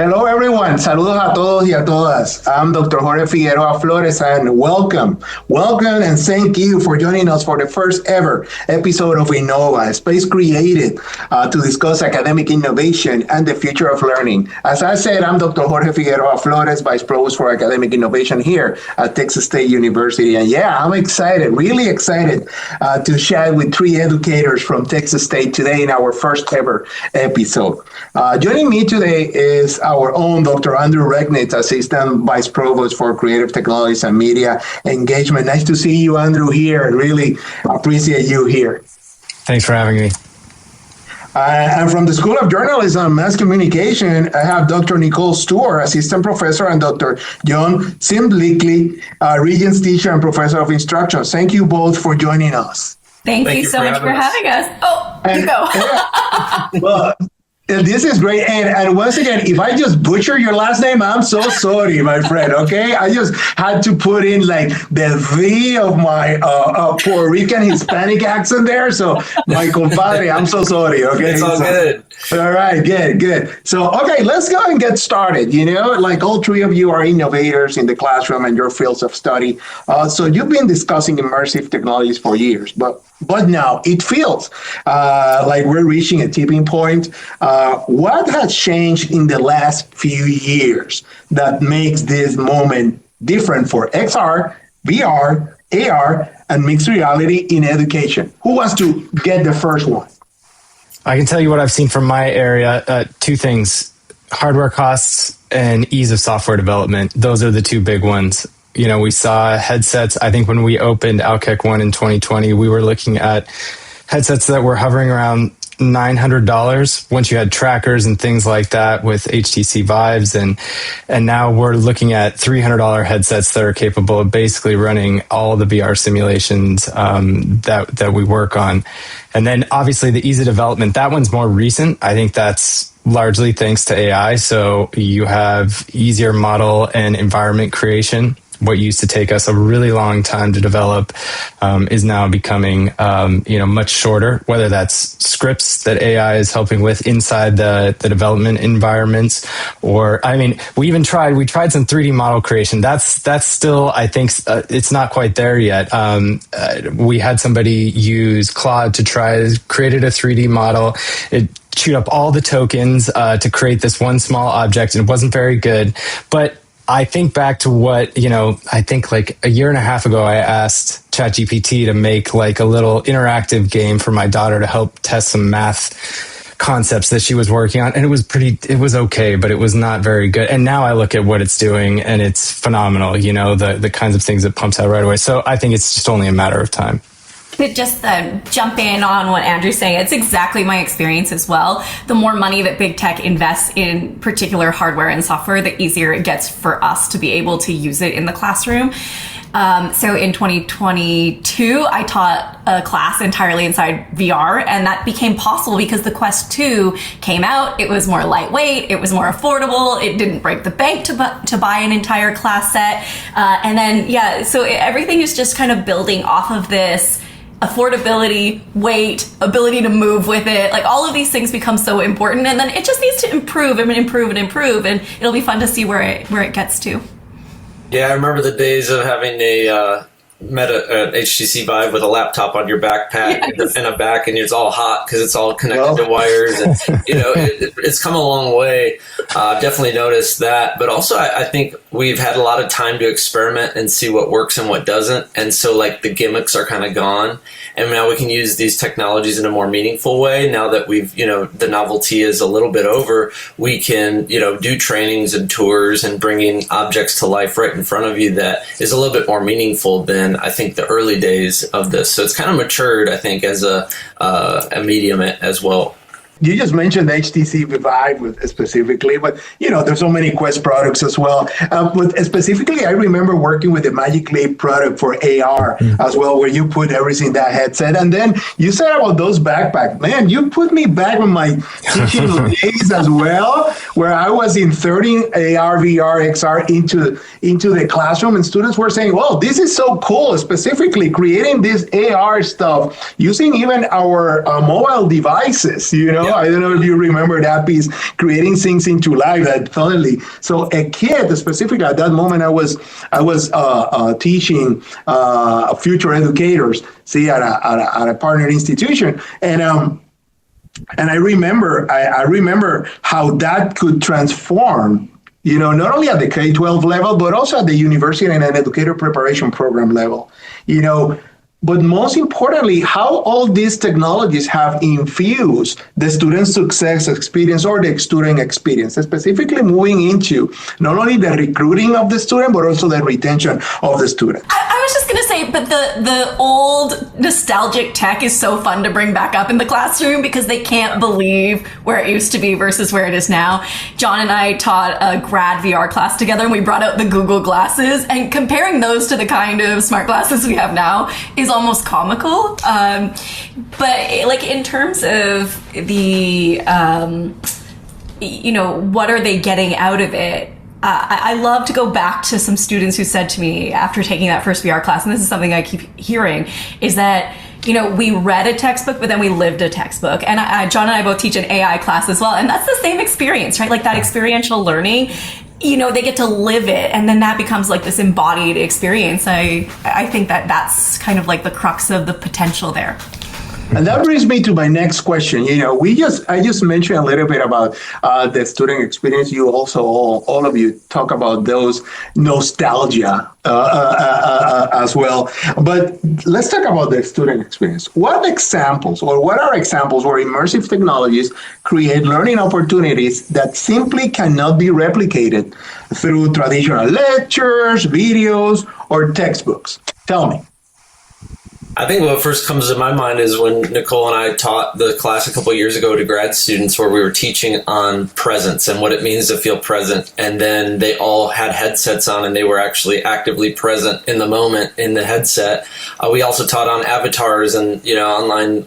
Hello, everyone. Saludos a todos y a todas. I'm Dr. Jorge Figueroa Flores, and welcome and thank you for joining us for the first ever episode of INNOVA, a space created to discuss academic innovation and the future of learning. As I said, I'm Dr. Jorge Figueroa Flores, Vice Provost for Academic Innovation here at Texas State University. And yeah, I'm excited, really excited to chat with three educators from Texas State today in our first ever episode. Joining me today is our own Dr. Andrew Rechnitz, Assistant Vice Provost for Creative Technologies and Media Engagement. Nice to see you, Andrew, here. Really appreciate you here. Thanks for having me. And from the School of Journalism and Mass Communication, I have Dr. Nicole Stewart, Assistant Professor, and Dr. Jon Zmikly, Regents Teacher and Professor of Instruction. Thank you both for joining us. Thank you so much for having us. Oh, you go. Well, this is great. And once again, if I just butcher your last name, I'm so sorry, my friend, okay? I just had to put in like the V of my Puerto Rican Hispanic accent there. So my compadre, I'm so sorry, okay? It's all good. All right, good. So, okay, let's go and get started. You know, like all three of you are innovators in the classroom and your fields of study. So you've been discussing immersive technologies for years, but now it feels like we're reaching a tipping point. What has changed in the last few years that makes this moment different for XR, VR, AR, and mixed reality in education? Who wants to get the first one? I can tell you what I've seen from my area. Two things: hardware costs and ease of software development. Those are the two big ones. You know, we saw headsets. I think when we opened Outkick 1 in 2020, we were looking at headsets that were hovering around $900 once you had trackers and things like that with HTC Vives. And now we're looking at $300 headsets that are capable of basically running all the VR simulations that we work on. And then obviously the ease of development, that one's more recent. I think that's largely thanks to AI. So you have easier model and environment creation. What used to take us a really long time to develop is now becoming, much shorter, whether that's scripts that AI is helping with inside the development environments, or, I mean, we tried some 3D model creation. That's still, I think, it's not quite there yet. We had somebody use Claude to created a 3D model. It chewed up all the tokens to create this one small object, and it wasn't very good. But I think back to what, I think like a year and a half ago, I asked ChatGPT to make like a little interactive game for my daughter to help test some math concepts that she was working on. And it was okay, but it was not very good. And now I look at what it's doing and it's phenomenal, the kinds of things it pumps out right away. So I think it's just only a matter of time. Just jump in on what Andrew's saying. It's exactly my experience as well. The more money that big tech invests in particular hardware and software, the easier it gets for us to be able to use it in the classroom. So in 2022, I taught a class entirely inside VR, and that became possible because the Quest 2 came out. It was more lightweight. It was more affordable. It didn't break the bank to buy an entire class set. And then, so everything is just kind of building off of this affordability, weight, ability to move with it. Like all of these things become so important, and then it just needs to improve and improve, and it'll be fun to see where it gets to. Yeah, I remember the days of having an HTC Vive with a laptop on your backpack and a back, and it's all hot because it's all connected to wires. And it's come a long way. Definitely noticed that, but also I think we've had a lot of time to experiment and see what works and what doesn't. And so like the gimmicks are kind of gone, and now we can use these technologies in a more meaningful way. Now that we've the novelty is a little bit over, we can do trainings and tours and bringing objects to life right in front of you that is a little bit more meaningful than I think the early days of this. So it's kind of matured, I think, as a medium as well. You just mentioned HTC Vive specifically, but there's so many Quest products as well. But specifically, I remember working with the Magic Leap product for AR as well, where you put everything in that headset. And then you said about those backpacks. Man, you put me back in my teaching days as well, where I was inserting AR, VR, XR into the classroom, and students were saying, "Well, this is so cool!" Specifically, creating this AR stuff using even our mobile devices. I don't know if you remember that piece, creating things into life that suddenly. So a kid, specifically at that moment, I was teaching future educators, at a partner institution, and I remember how that could transform. Not only at the K-12 level, but also at the university and an educator preparation program level. But most importantly, how all these technologies have infused the student success experience or the student experience, specifically moving into not only the recruiting of the student, but also the retention of the student. I was just going to say, but the old nostalgic tech is so fun to bring back up in the classroom because they can't believe where it used to be versus where it is now. Jon and I taught a grad VR class together, and we brought out the Google glasses, and comparing those to the kind of smart glasses we have now is almost comical. But like in terms of the, what are they getting out of it? I love to go back to some students who said to me after taking that first VR class, and this is something I keep hearing, is that, we read a textbook, but then we lived a textbook. And Jon and I both teach an AI class as well. And that's the same experience, right? Like that experiential learning, they get to live it. And then that becomes like this embodied experience. I think that's kind of like the crux of the potential there. And that brings me to my next question. I just mentioned a little bit about the student experience. You also, all of you, talk about those nostalgia as well. But let's talk about the student experience. What are examples where immersive technologies create learning opportunities that simply cannot be replicated through traditional lectures, videos, or textbooks? Tell me. I think what first comes to my mind is when Nicole and I taught the class a couple of years ago to grad students where we were teaching on presence and what it means to feel present. And then they all had headsets on and they were actually actively present in the moment in the headset. We also taught on avatars and, online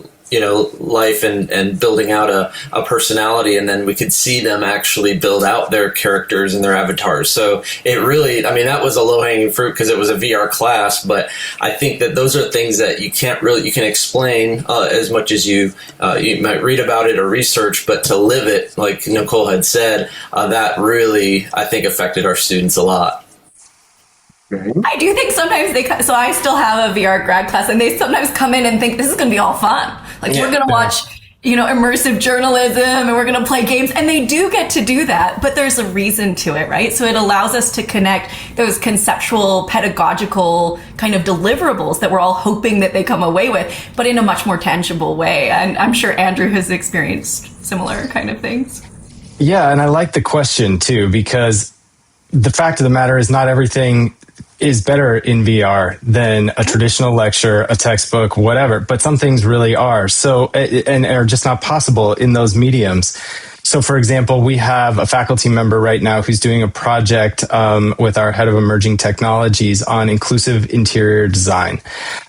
life and building out a personality, and then we could see them actually build out their characters and their avatars. So it really, that was a low-hanging fruit because it was a VR class, but I think that those are things that you can explain as much as you might read about it or research, but to live it, like Nicole had said, that really, I think, affected our students a lot. I do think sometimes so I still have a VR grad class, and they sometimes come in and think this is going to be all fun. We're going to watch, immersive journalism, and we're going to play games. And they do get to do that, but there's a reason to it, right? So it allows us to connect those conceptual, pedagogical kind of deliverables that we're all hoping that they come away with, but in a much more tangible way. And I'm sure Andrew has experienced similar kind of things. Yeah, and I like the question too, because the fact of the matter is not everything is better in VR than a traditional lecture, a textbook, whatever. But some things really are. So, and are just not possible in those mediums. So, for example, we have a faculty member right now who's doing a project with our head of emerging technologies on inclusive interior design.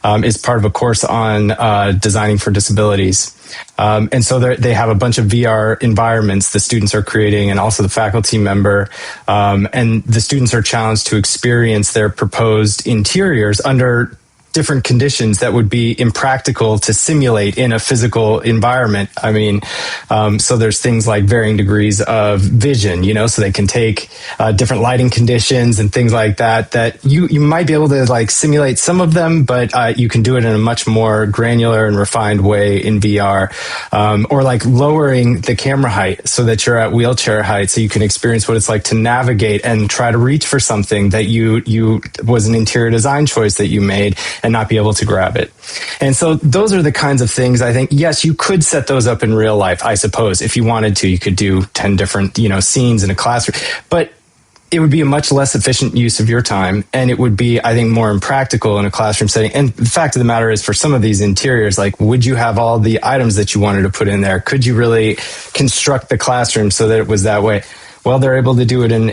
It's part of a course on designing for disabilities. And so they have a bunch of VR environments the students are creating, and also the faculty member. And the students are challenged to experience their proposed interiors under different conditions that would be impractical to simulate in a physical environment. So there's things like varying degrees of vision, so they can take different lighting conditions and things like that you might be able to simulate some of them, but you can do it in a much more granular and refined way in VR. Or lowering the camera height so that you're at wheelchair height, so you can experience what it's like to navigate and try to reach for something that you was an interior design choice that you made, and not be able to grab it. And so those are the kinds of things I think, yes, you could set those up in real life, I suppose. If you wanted to, you could do 10 different, scenes in a classroom. But it would be a much less efficient use of your time, and it would be, I think, more impractical in a classroom setting. And the fact of the matter is, for some of these interiors, would you have all the items that you wanted to put in there? Could you really construct the classroom so that it was that way? Well, they're able to do it in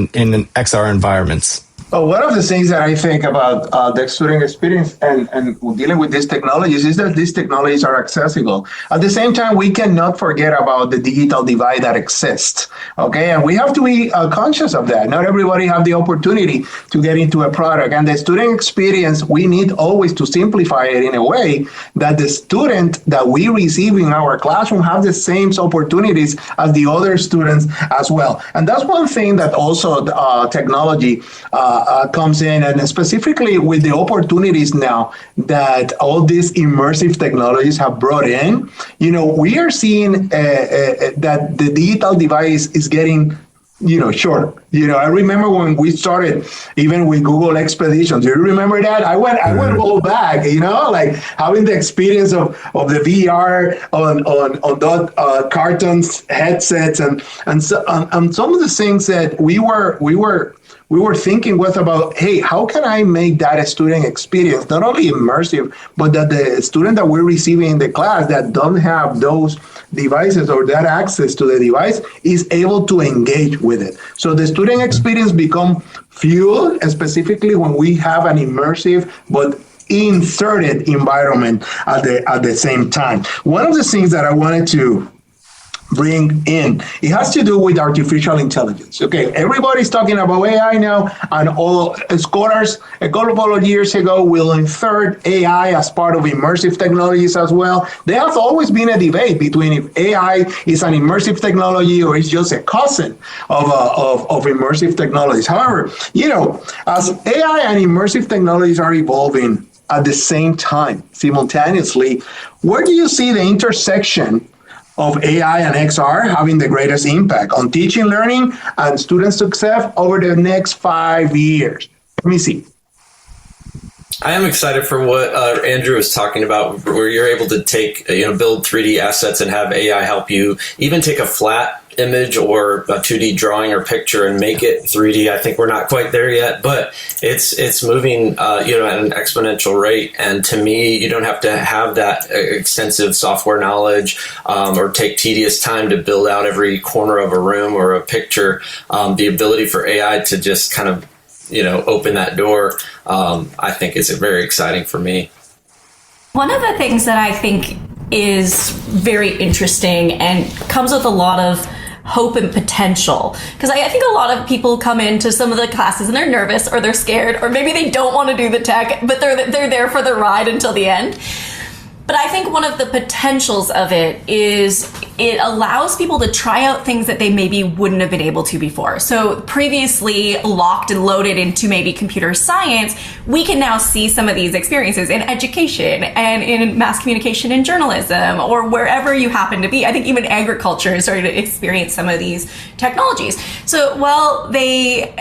XR environments. One of the things that I think about the student experience and dealing with these technologies is that these technologies are accessible. At the same time, we cannot forget about the digital divide that exists. Okay, and we have to be conscious of that. Not everybody have the opportunity to get into a product, and the student experience, we need always to simplify it in a way that the student that we receive in our classroom have the same opportunities as the other students as well. And that's one thing that also technology comes in, and specifically with the opportunities now that all these immersive technologies have brought in, we are seeing that the digital device is getting shorter. I remember when we started, even with Google Expeditions. Do you remember that? I went all back. Like having the experience of the VR on cartons, headsets, and some of the things that we were thinking was about, hey, how can I make that a student experience not only immersive, but that the student that we're receiving in the class that don't have those devices or that access to the device is able to engage with it. So the student experience become fueled, specifically when we have an immersive but inserted environment at the same time. One of the things that I wanted to bring in, it has to do with artificial intelligence. Okay, everybody's talking about AI now, and all scholars a couple of years ago will insert AI as part of immersive technologies as well. There has always been a debate between if AI is an immersive technology or it's just a cousin of immersive technologies. However, as AI and immersive technologies are evolving at the same time, simultaneously, where do you see the intersection of AI and XR having the greatest impact on teaching, learning, and student success over the next 5 years? Let me see. I am excited for what Andrew was talking about, where you're able to take, build 3D assets and have AI help you even take a flat image or a 2D drawing or picture and make it 3D. I think we're not quite there yet, but it's moving, at an exponential rate. And to me, you don't have to have that extensive software knowledge or take tedious time to build out every corner of a room or a picture. The ability for AI to just kind of open that door, I think is very exciting for me. One of the things that I think is very interesting and comes with a lot of hope and potential, because I think a lot of people come into some of the classes and they're nervous or they're scared or maybe they don't want to do the tech, but they're there for the ride until the end. But I think one of the potentials of it is it allows people to try out things that they maybe wouldn't have been able to before. So previously locked and loaded into maybe computer science, we can now see some of these experiences in education and in mass communication and journalism or wherever you happen to be. I think even agriculture is starting to experience some of these technologies. So while they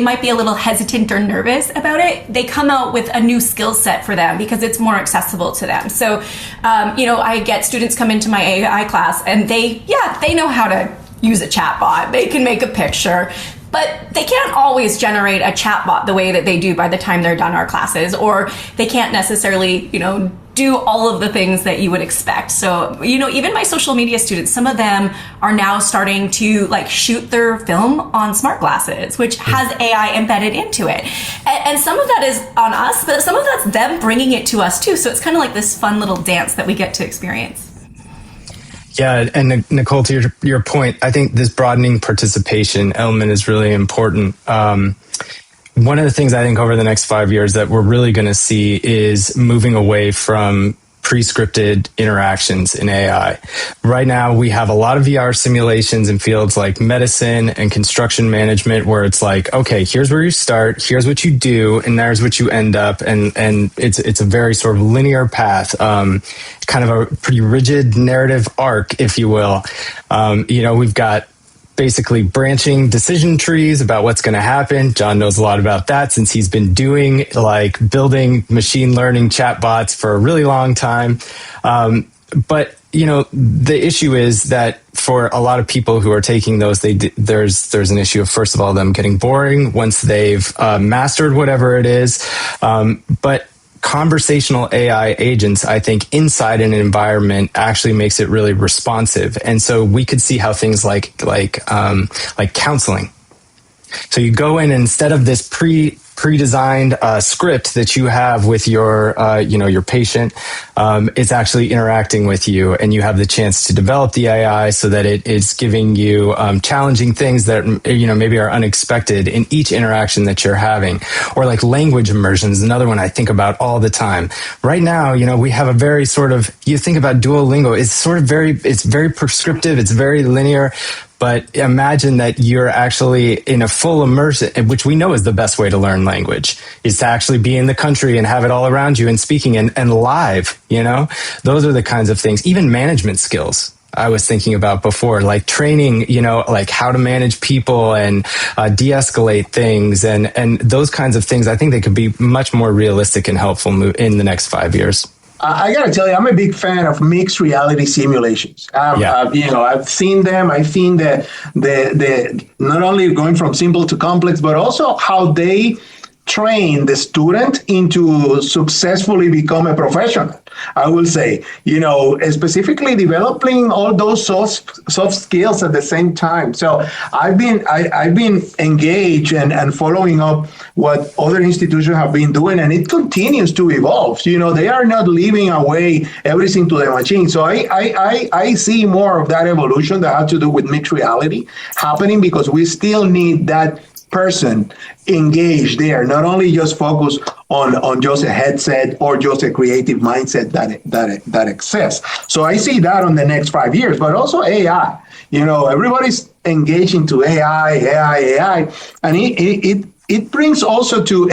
might be a little hesitant or nervous about it, they come out with a new skill set for them because it's more accessible to them. So, I get students come into my AI class and they know how to use a chatbot. They can make a picture, but they can't always generate a chatbot the way that they do by the time they're done our classes, or they can't necessarily, do all of the things that you would expect. So, even my social media students, some of them are now starting to shoot their film on smart glasses, which has AI embedded into it. And some of that is on us, but some of that's them bringing it to us too. So it's kind of like this fun little dance that we get to experience. Yeah, and Nicole, to your point, I think this broadening participation element is really important. One of the things I think over the next 5 years that we're really going to see is moving away from pre-scripted interactions in AI. Right now, we have a lot of VR simulations in fields like medicine and construction management, where it's like, okay, here's where you start, here's what you do, and there's what you end up, and it's a very sort of linear path, kind of a pretty rigid narrative arc, if you will. We've got basically branching decision trees about what's going to happen. Jon knows a lot about that since he's been doing building machine learning chatbots for a really long time. But the issue is that for a lot of people who are taking those, there's an issue of, first of all, them getting boring once they've mastered whatever it is. But conversational AI agents, I think, inside an environment actually makes it really responsive. And so we could see how things like counseling So you go in, and instead of this pre-designed script that you have with your your patient, it's actually interacting with you, and you have the chance to develop the AI so that it's giving you challenging things that maybe are unexpected in each interaction that you're having. Or like language immersion is another one I think about all the time. Right now, we have a very sort of, you think about Duolingo, it's very prescriptive, it's very linear. But imagine that you're actually in a full immersion, which we know is the best way to learn language, is to actually be in the country and have it all around you and speaking and live, Those are the kinds of things. Even management skills I was thinking about before, like training, like how to manage people and de-escalate things and those kinds of things. I think they could be much more realistic and helpful in the next 5 years. I got to tell you, I'm a big fan of mixed reality simulations. I've seen them. I've seen the not only going from simple to complex, but also how they train the student into successfully become a professional. I will say, specifically developing all those soft skills at the same time. So I've been engaged and following up what other institutions have been doing, and it continues to evolve. They are not leaving away everything to the machine. So I see more of that evolution that has to do with mixed reality happening, because we still need that person engaged there, not only just focus on just a headset or just a creative mindset that exists. So I see that on the next 5 years, but also AI. Everybody's engaging to AI, and it brings also to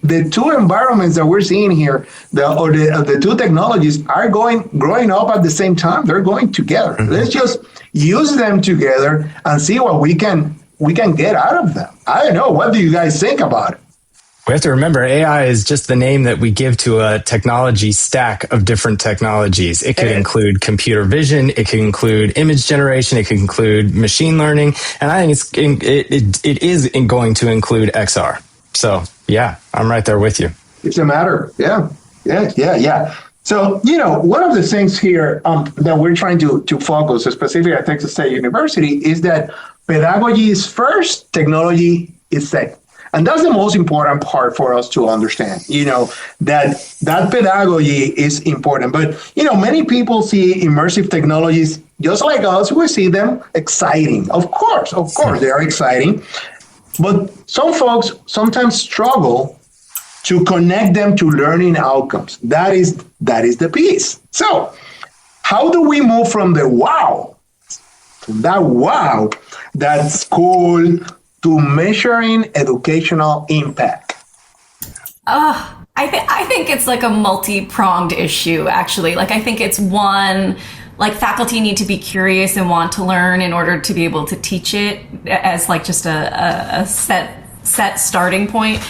the two environments that we're seeing here, the two technologies are growing up at the same time. They're going together. Mm-hmm. Let's just use them together and see what we can get out of them. I don't know. What do you guys think about it? We have to remember AI is just the name that we give to a technology stack of different technologies. It could include computer vision. It could include image generation. It could include machine learning. And I think it is going to include XR. So yeah, I'm right there with you. It's a matter. Yeah. So, one of the things here that we're trying to focus, specifically at Texas State University, is that pedagogy is first, technology is second. And that's the most important part for us to understand, that pedagogy is important. But, many people see immersive technologies just like us. We see them exciting. Of course, they are exciting. But some folks sometimes struggle to connect them to learning outcomes. That is the piece. So how do we move from that's cool, to measuring educational impact? I think it's like a multi-pronged issue, actually. Like, I think it's one, like, faculty need to be curious and want to learn in order to be able to teach it as like just a set starting point.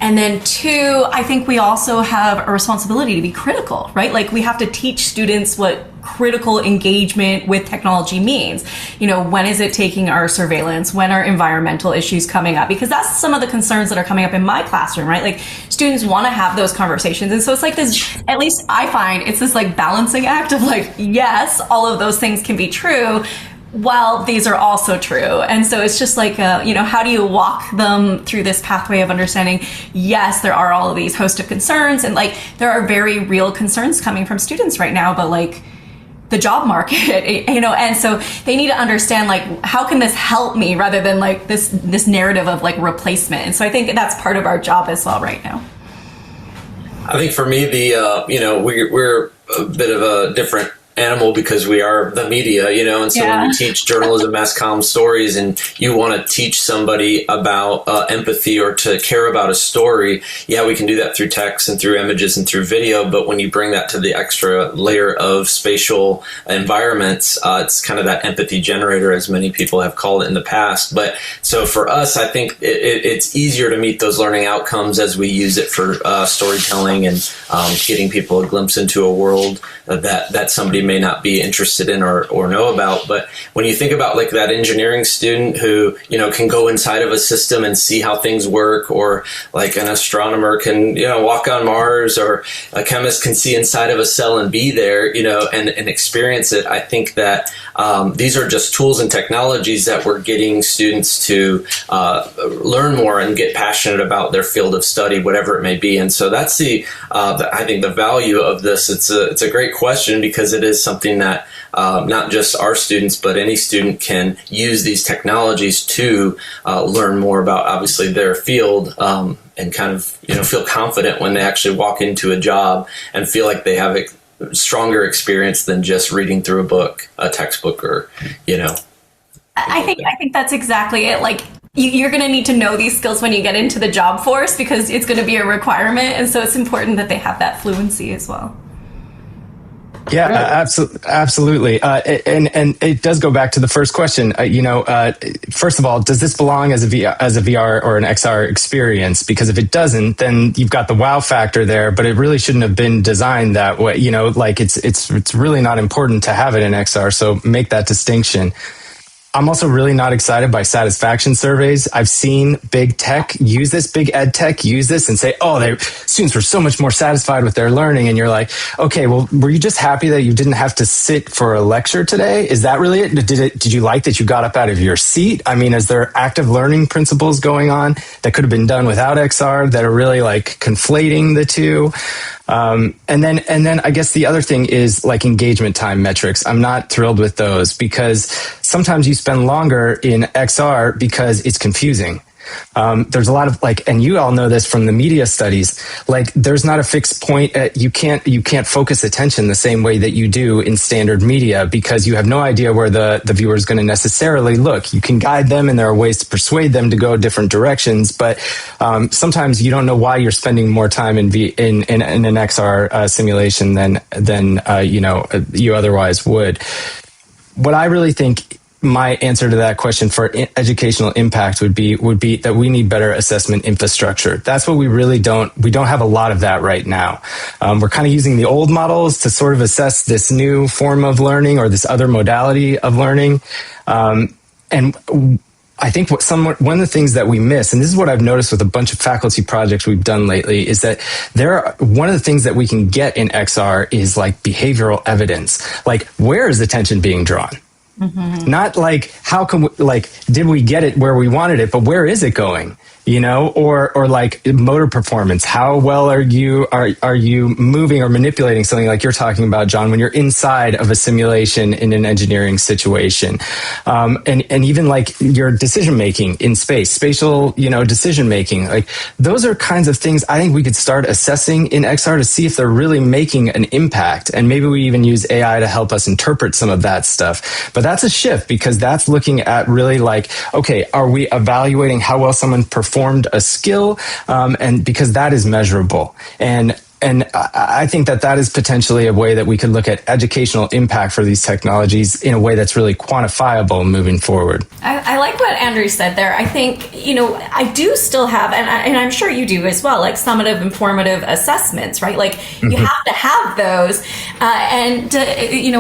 And then two, I think we also have a responsibility to be critical, right? Like, we have to teach students what critical engagement with technology means. When is it taking our surveillance? When are environmental issues coming up? Because that's some of the concerns that are coming up in my classroom, right? Like, students want to have those conversations. And so it's like this, at least I find it's this like balancing act of like, yes, all of those things can be true, well, these are also true. And so it's just like, how do you walk them through this pathway of understanding, yes, there are all of these host of concerns, and like, there are very real concerns coming from students right now, but like the job market, and so they need to understand, like, how can this help me, rather than like this narrative of like replacement. And so I think that's part of our job as well right now. I think for me, we're a bit of a different animal because we are the media, and so when we teach journalism, mass comm stories, and you want to teach somebody about empathy or to care about a story, we can do that through text and through images and through video. But when you bring that to the extra layer of spatial environments, it's kind of that empathy generator, as many people have called it in the past. But so for us, I think it's easier to meet those learning outcomes as we use it for storytelling and getting people a glimpse into a world that somebody may not be interested in or know about. But when you think about like that engineering student who, you know, can go inside of a system and see how things work, or like an astronomer can, you know, walk on Mars, or a chemist can see inside of a cell and be there, you know, and experience it. I think that these are just tools and technologies that we're getting students to learn more and get passionate about their field of study, whatever it may be. And so that's I think the value of this. It's a great question, because it is something that not just our students, but any student can use these technologies to learn more about, obviously, their field, and kind of, you know, feel confident when they actually walk into a job and feel like they have a stronger experience than just reading through a textbook, or, you know. I think that's exactly it. Like, you're going to need to know these skills when you get into the job force, because it's going to be a requirement. And so it's important that they have that fluency as well. Yeah, absolutely. And it does go back to the first question. First of all, does this belong as a VR or an XR experience? Because if it doesn't, then you've got the wow factor there, but it really shouldn't have been designed that way. You know, like it's really not important to have it in XR. So make that distinction. I'm also really not excited by satisfaction surveys. I've seen big tech use this, big ed tech use this and say, oh, students were so much more satisfied with their learning. And you're like, okay, well, were you just happy that you didn't have to sit for a lecture today? Is that really it? Did you like that you got up out of your seat? I mean, is there active learning principles going on that could have been done without XR that are really like conflating the two? And then I guess the other thing is like engagement time metrics. I'm not thrilled with those, because sometimes you spend longer in XR because it's confusing. There's a lot of and you all know this from the media studies, there's not a fixed point. You can't focus attention the same way that you do in standard media, because you have no idea where the viewer is going to necessarily look. You can guide them, and there are ways to persuade them to go different directions, but sometimes you don't know why you're spending more time in an XR simulation than you otherwise would. What I really think my answer to that question for educational impact would be that we need better assessment infrastructure. That's what we don't have a lot of that right now. We're kind of using the old models to sort of assess this new form of learning, or this other modality of learning. And I think one of the things that we miss, and this is what I've noticed with a bunch of faculty projects we've done lately, is that one of the things that we can get in XR is like behavioral evidence. Like, where is attention being drawn? Mm-hmm. Not how can we, did we get it where we wanted it, but where is it going? You know, or like motor performance. How well are you moving or manipulating something like you're talking about, Jon, when you're inside of a simulation in an engineering situation? And even like your decision making in spatial, decision making. Like, those are kinds of things I think we could start assessing in XR to see if they're really making an impact. And maybe we even use AI to help us interpret some of that stuff. But that's a shift, because that's looking at really okay, are we evaluating how well someone performed a skill, and because that is measurable. And I think that is potentially a way that we could look at educational impact for these technologies in a way that's really quantifiable moving forward. I like what Andrew said there. I think, I do still have, and I'm sure you do as well, summative and formative assessments, right? You have to have those.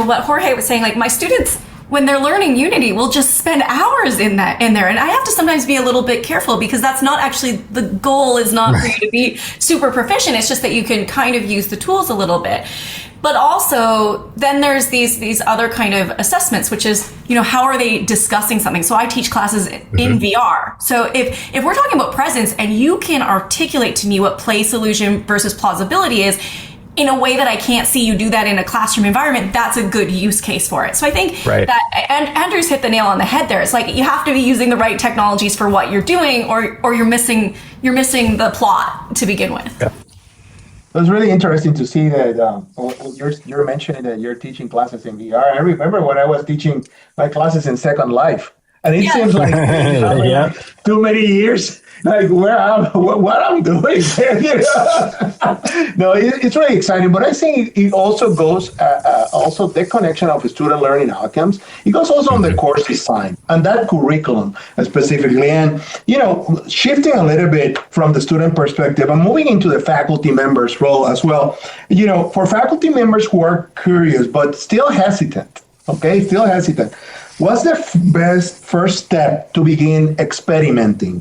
What Jorge was saying, my students, when they're learning Unity, we'll just spend hours in there. And I have to sometimes be a little bit careful, because that's not actually, the goal is not for you to be super proficient. It's just that you can kind of use the tools a little bit. But also, then there's these other kind of assessments, which is, how are they discussing something? So I teach classes in VR. So if we're talking about presence, and you can articulate to me what place illusion versus plausibility is, in a way that I can't see you do that in a classroom environment, that's a good use case for it. So I think that, and Andrew's hit the nail on the head there. It's you have to be using the right technologies for what you're doing, or you're missing the plot to begin with. Yeah. It was really interesting to see that you're mentioning that you're teaching classes in VR. I remember when I was teaching my classes in Second Life, and it seems like too many years. What I'm doing. No, it's really exciting, but I think it also goes also the connection of student learning outcomes. It goes also on the course design and that curriculum specifically. And, shifting a little bit from the student perspective and moving into the faculty members role as well, for faculty members who are curious but still hesitant, what's the best first step to begin experimenting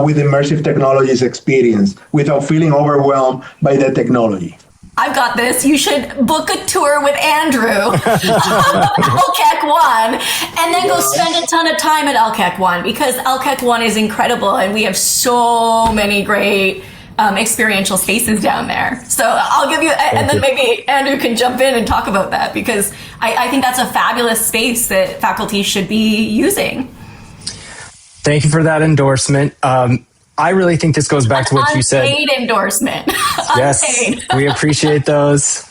with immersive technologies experience without feeling overwhelmed by the technology? I've got this. You should book a tour with Andrew, LCAC 1, and then go spend a ton of time at LCAC 1 because LCAC 1 is incredible and we have so many great experiential spaces down there. So I'll give you, and then maybe Andrew can jump in and talk about that because I think that's a fabulous space that faculty should be using. Thank you for that endorsement. I really think this goes back to what you said. Unpaid endorsement. Yes, we appreciate those.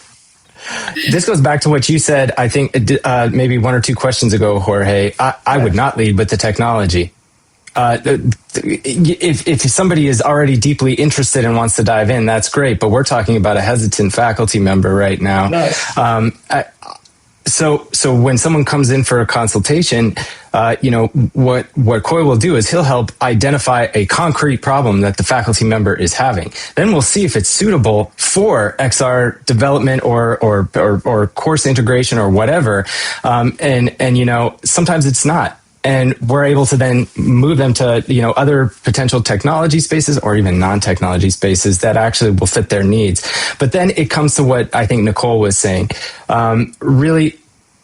This goes back to what you said, I think maybe 1 or 2 questions ago, Jorge. I would not lead with the technology. If somebody is already deeply interested and wants to dive in, that's great. But we're talking about a hesitant faculty member right now. Nice. So when someone comes in for a consultation, what Coy will do is he'll help identify a concrete problem that the faculty member is having. Then we'll see if it's suitable for XR development or course integration or whatever. And sometimes it's not. And we're able to then move them to, other potential technology spaces or even non-technology spaces that actually will fit their needs. But then it comes to what I think Nicole was saying. Really,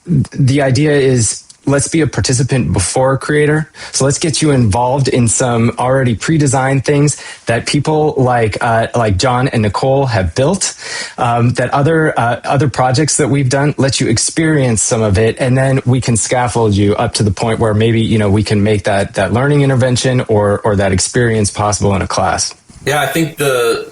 the idea is let's be a participant before a creator. So let's get you involved in some already pre-designed things that people like Jon and Nicole have built, that other projects that we've done let you experience some of it. And then we can scaffold you up to the point where maybe, we can make that learning intervention or that experience possible in a class. Yeah, I think to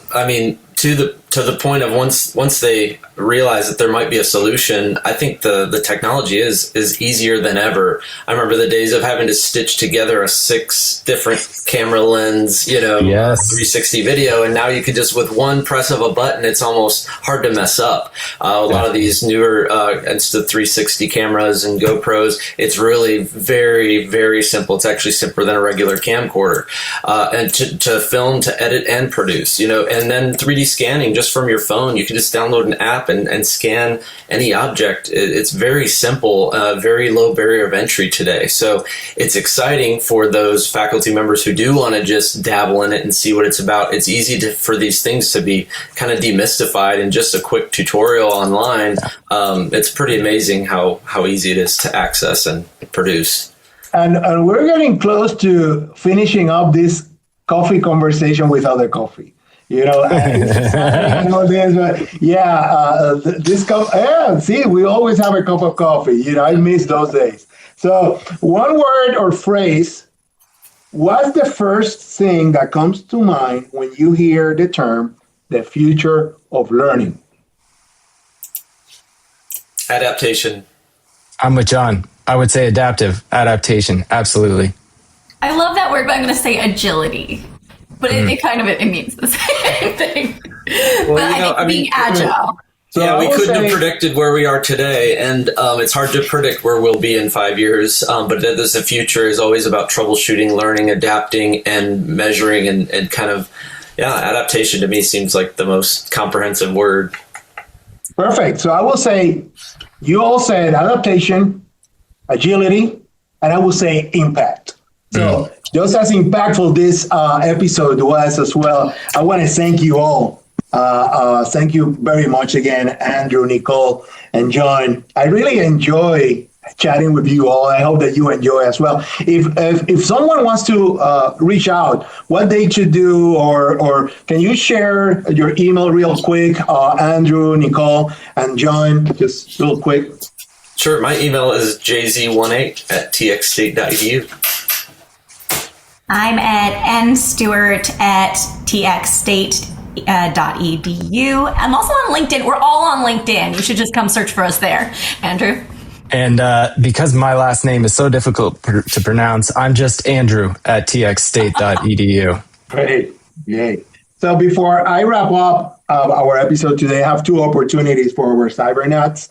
the point of once they realize that there might be a solution, I think the technology is easier than ever. I remember the days of having to stitch together a 6 different camera lens, 360 video, and now you could just with one press of a button, it's almost hard to mess up. A lot of these newer Insta360 cameras and GoPros, it's really very, very simple. It's actually simpler than a regular camcorder, and to film, to edit, and produce. And then 3D scanning just from your phone. You can just download an app and scan any object. It's very simple, very low barrier of entry today. So it's exciting for those faculty members who do want to just dabble in it and see what it's about. It's easy for these things to be kind of demystified in just a quick tutorial online. It's pretty amazing how easy it is to access and produce. And we're getting close to finishing up this coffee conversation without the coffee. This cup. See, we always have a cup of coffee. I miss those days. So, one word or phrase. What's the first thing that comes to mind when you hear the term "the future of learning"? Adaptation. I'm with Jon. I would say adaptive adaptation. Absolutely. I love that word, but I'm going to say agility. But it means the same thing. Well, I think being agile. So we couldn't have predicted where we are today, and it's hard to predict where we'll be in 5 years. But the future is always about troubleshooting, learning, adapting, and measuring, and adaptation to me seems like the most comprehensive word. Perfect. So I will say, you all said adaptation, agility, and I will say impact. So just as impactful this episode was as well, I want to thank you all. Thank you very much again, Andrew, Nicole, and Jon. I really enjoy chatting with you all. I hope that you enjoy as well. If someone wants to reach out, what they should do, or can you share your email real quick, Andrew, Nicole, and Jon, just real quick? Sure. My email is jz18@txstate.edu. I'm at nstewart@txstate.edu. I'm also on LinkedIn. We're all on LinkedIn. You should just come search for us there. Andrew? And because my last name is so difficult to pronounce, I'm just Andrew at txstate.edu. Great. Yay. So before I wrap up, our episode today, I have two opportunities for our cybernauts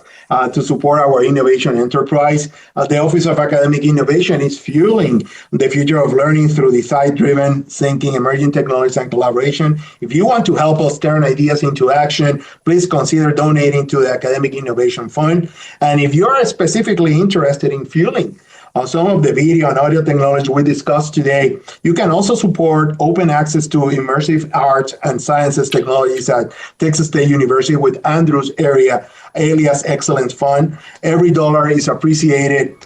to support our innovation enterprise. The Office of Academic Innovation is fueling the future of learning through design-driven thinking, emerging technologies, and collaboration. If you want to help us turn ideas into action, please consider donating to the Academic Innovation Fund. And if you're specifically interested in fueling some of the video and audio technology we discussed today, you can also support open access to immersive arts and sciences technologies at Texas State University with Andrew's Alias Excellence Fund. Every dollar is appreciated.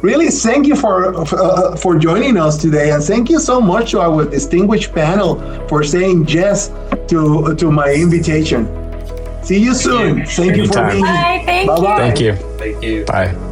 Really, thank you for joining us today, and thank you so much to our distinguished panel for saying yes to my invitation. See you soon. Thank you for being here. Bye. Thank you. Thank you. Thank you. Bye.